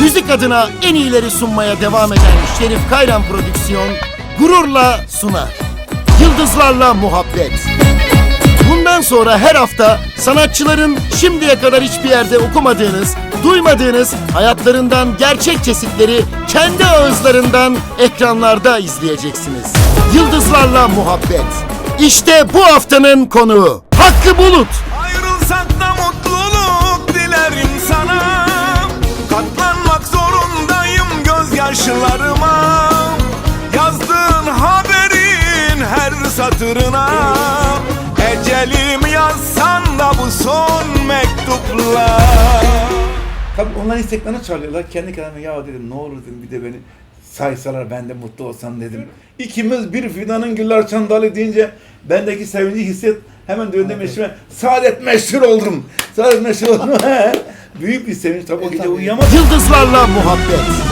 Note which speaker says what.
Speaker 1: müzik adına en iyileri sunmaya devam eden Şerif Kayran Prodüksiyon gururla sunar. Yıldızlarla Muhabbet. Bundan sonra her hafta sanatçıların şimdiye kadar hiçbir yerde okumadığınız, duymadığınız hayatlarından gerçek kesitleri kendi ağızlarından ekranlarda izleyeceksiniz. Yıldızlarla Muhabbet. İşte bu haftanın konuğu Hakkı Bulut.
Speaker 2: Ayrılsak da mutluluk dilerim sana. Katlanmak zorundayım gözyaşlarıma. Yazdığın haberin her satırına. Ecelim yazsan da bu son mektupla.
Speaker 3: Tabii onların isteklerini çalıyorlar. Kendi kendime ya dedim ne olur dedim bir de beni saysalar ben de mutlu olsam dedim. İkimiz bir fidanın güller açan dalı deyince bendeki sevinci hisset hemen döndüm eşime saadet meşhur oldum. Saadet meşhur oldum. Büyük bir sevinç tabii o gece uyuyamadım.
Speaker 1: Yıldızlarla Muhabbet.